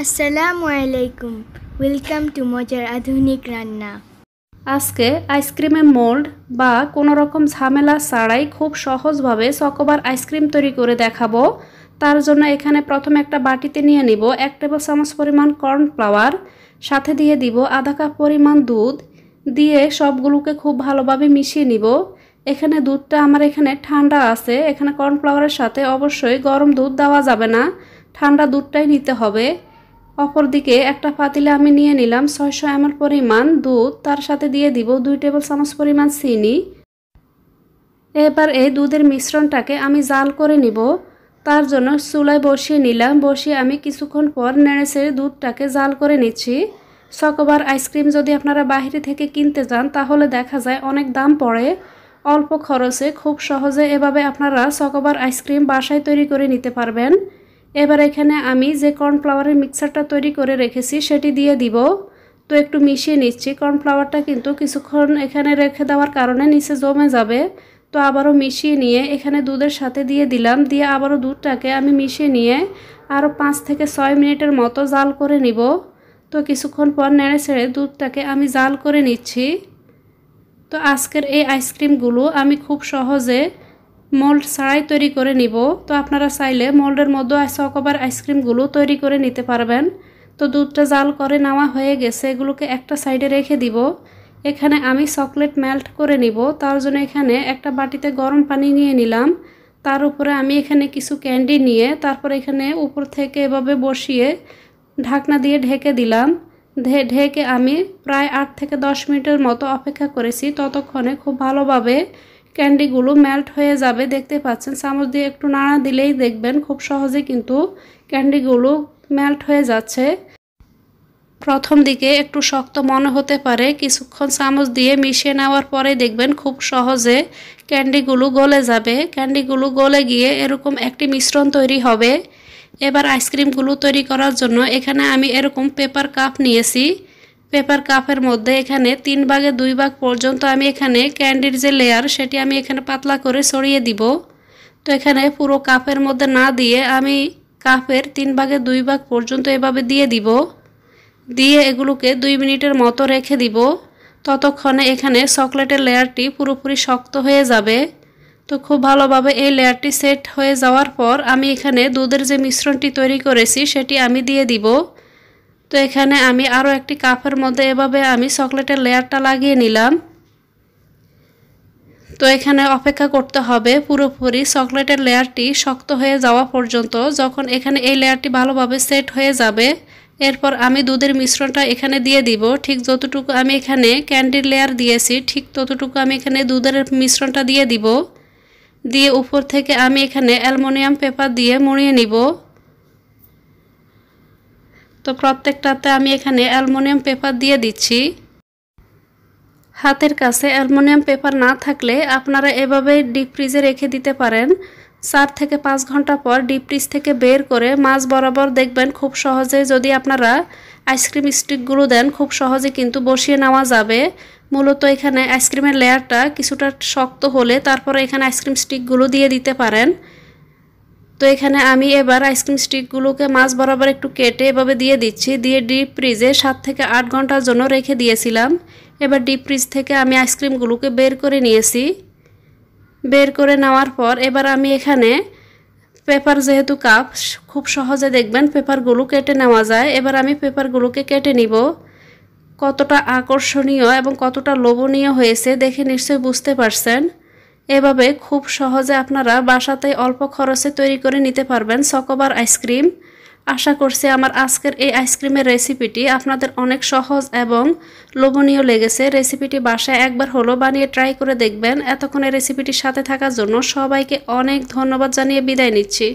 আসসালামু আলাইকুম। Welcome to মজার আধুনিক রান্না। আজকে আইসক্রিমের মোল্ড বা কোনো রকম ঝামেলা ছাড়াই খুব সহজভাবে চকোবার আইসক্রিম তৈরি করে দেখাবো। তার জন্য এখানে প্রথমে একটা বাটিতে নিয়ে নিব 1 টেবিল চামচ পরিমাণ কর্নফ্লাওয়ার, সাথে দিয়ে দিব আধা কাপ পরিমাণ দুধ, দিয়ে সবগুলোকে খুব ভালোভাবে মিশিয়ে নিব। এখানে দুধটা আমার এখানে ঠান্ডা আছে, এখানে কর্নফ্লাওয়ারের সাথে অবশ্যই গরম দুধ দেওয়া যাবে না, ঠান্ডা দুধটাই নিতে হবে। অপরদিকে একটা পাতিলে আমি নিয়ে নিলাম 600 ml পরিমাণ দুধ, তার সাথে দিয়ে দিব 2 টেবিল চামচ পরিমাণ চিনি। এবার এই দুধের মিশ্রণটাকে আমি জাল করে নিব। তার জন্য চুলায় বসিয়ে নিলাম, বসিয়ে আমি কিছুক্ষণ পর নেড়েচেড়ে দুধটাকে জাল করে নিচ্ছি। চকোবার আইসক্রিম যদি আপনারা বাইরে থেকে কিনতে যান তাহলে দেখা যায় অনেক দাম পড়ে। অল্প খরচে খুব সহজে এভাবে আপনারা চকোবার আইসক্রিম বাসায় তৈরি করে নিতে পারবেন। এবার এখানে আমি যে কর্নফ্লাওয়ারের মিক্সচারটা তৈরি করে রেখেছি সেটি দিয়ে দিব। তো একটু মিশিয়ে নিচ্ছি। কর্নফ্লাওয়ারটা কিন্তু কিছুক্ষণ এখানে রেখে দেওয়ার কারণে নিচে জমে যাবে। তো আবারও মিশিয়ে নিয়ে এখানে দুধের সাথে দিয়ে দিলাম, দিয়ে আবারও দুধটাকে আমি মিশিয়ে নিয়ে আরও 5 থেকে 6 মিনিটের মতো জাল করে নিব। তো কিছুক্ষণ পর নেড়ে ছেড়ে দুধটাকে আমি জাল করে নিচ্ছি। তো আজকের এই আইসক্রিমগুলো আমি খুব সহজে মোল্ড ছাড়াই তৈরি করে নিব। তো আপনারা চাইলে মোল্ডের মধ্যে চকোবার আইসক্রিমগুলো তৈরি করে নিতে পারবেন। তো দুধটা জাল করে নেওয়া হয়ে গেছে, এগুলোকে একটা সাইডে রেখে দিব। এখানে আমি চকলেট মেল্ট করে নিব। তার জন্য এখানে একটা বাটিতে গরম পানি নিয়ে নিলাম, তার উপরে আমি এখানে কিছু ক্যান্ডি নিয়ে তারপর এখানে উপর থেকে এভাবে বসিয়ে ঢাকনা দিয়ে ঢেকে দিলাম। ঢেকে আমি প্রায় 8 থেকে 10 মিনিটের মতো অপেক্ষা করেছি। ততক্ষণে খুব ভালোভাবে ক্যান্ডিগুলো মেল্ট হয়ে যাবে। দেখতে পাচ্ছেন, চামচ দিয়ে একটু নাড়া দিলেই দেখবেন খুব সহজে কিন্তু ক্যান্ডিগুলো মেল্ট হয়ে যাচ্ছে। প্রথম দিকে একটু শক্ত মনে হতে পারে, কিছুক্ষণ চামচ দিয়ে মিশিয়ে নেওয়ার পরে দেখবেন খুব সহজে ক্যান্ডিগুলো গলে যাবে। ক্যান্ডিগুলো গলে গিয়ে এরকম একটি মিশ্রণ তৈরি হবে। এবার আইসক্রিমগুলো তৈরি করার জন্য এখানে আমি এরকম পেপার কাপ নিয়েছি। পেপার কাপের মধ্যে এখানে 3 ভাগে 2 ভাগ পর্যন্ত আমি এখানে ক্যান্ডির যে লেয়ার সেটি আমি এখানে পাতলা করে ছড়িয়ে দিব। তো এখানে পুরো কাপের মধ্যে না দিয়ে আমি কাপের 3 ভাগে 2 ভাগ পর্যন্ত এভাবে দিয়ে দিব। দিয়ে এগুলোকে 2 মিনিটের মতো রেখে দিব। ততক্ষণে এখানে চকলেটের লেয়ারটি পুরোপুরি শক্ত হয়ে যাবে। তো খুব ভালোভাবে এই লেয়ারটি সেট হয়ে যাওয়ার পর আমি এখানে দুধের যে মিশ্রণটি তৈরি করেছি সেটি আমি দিয়ে দিব। তো এখানে আমি আরও একটি কাপের মধ্যে এভাবে আমি চকলেটের লেয়ারটা লাগিয়ে নিলাম। তো এখানে অপেক্ষা করতে হবে পুরোপুরি চকলেটের লেয়ারটি শক্ত হয়ে যাওয়া পর্যন্ত। যখন এখানে এই লেয়ারটি ভালোভাবে সেট হয়ে যাবে এরপর আমি দুধের মিশ্রণটা এখানে দিয়ে দিব। ঠিক যতটুকু আমি এখানে ক্যান্ডির লেয়ার দিয়েছি ঠিক ততটুকু আমি এখানে দুধের মিশ্রণটা দিয়ে দিব। দিয়ে উপর থেকে আমি এখানে অ্যালুমিনিয়াম পেপার দিয়ে মুড়িয়ে নিব। তো প্রত্যেকটাতে আমি এখানে অ্যালুমিনিয়াম পেপার দিয়ে দিচ্ছি। হাতের কাছে অ্যালুমিনিয়াম পেপার না থাকলে আপনারা এভাবে ডিপ ফ্রিজে রেখে দিতে পারেন। 4 থেকে 5 ঘন্টা পর ডিপ ফ্রিজ থেকে বের করে মাঝ বরাবর দেখবেন খুব সহজে যদি আপনারা আইসক্রিম স্টিকগুলো দেন খুব সহজে কিন্তু বসিয়ে নেওয়া যাবে। মূলত এখানে আইসক্রিমের লেয়ারটা কিছুটা শক্ত হলে তারপরে এখানে আইসক্রিম স্টিকগুলো দিয়ে দিতে পারেন। তো এখানে আমি এবার আইসক্রিম স্টিকগুলোকে মাঝ বরাবর একটু কেটে এভাবে দিয়ে দিচ্ছি। দিয়ে ডিপ ফ্রিজে 7 থেকে 8 ঘন্টার জন্য রেখে দিয়েছিলাম। এবার ডিপ ফ্রিজ থেকে আমি আইসক্রিমগুলোকে বের করে নিয়েছি। বের করে নেওয়ার পর এবার আমি এখানে পেপার, যেহেতু কাপ খুব সহজে দেখবেন পেপারগুলো কেটে নেওয়া যায়। এবার আমি পেপারগুলোকে কেটে নিব। কতটা আকর্ষণীয় এবং কতটা লোভনীয় হয়েছে দেখে নিশ্চয়ই বুঝতে পারছেন। এভাবে খুব সহজে আপনারা বাসাতেই অল্প খরচে তৈরি করে নিতে পারবেন চকোবার আইসক্রিম। আশা করছি আমার আজকের এই আইসক্রিমের রেসিপিটি আপনাদের অনেক সহজ এবং লোভনীয় লেগেছে। রেসিপিটি বাসায় একবার হলো বানিয়ে ট্রাই করে দেখবেন। এতক্ষণ এই রেসিপিটির সাথে থাকার জন্য সবাইকে অনেক ধন্যবাদ জানিয়ে বিদায় নিচ্ছি।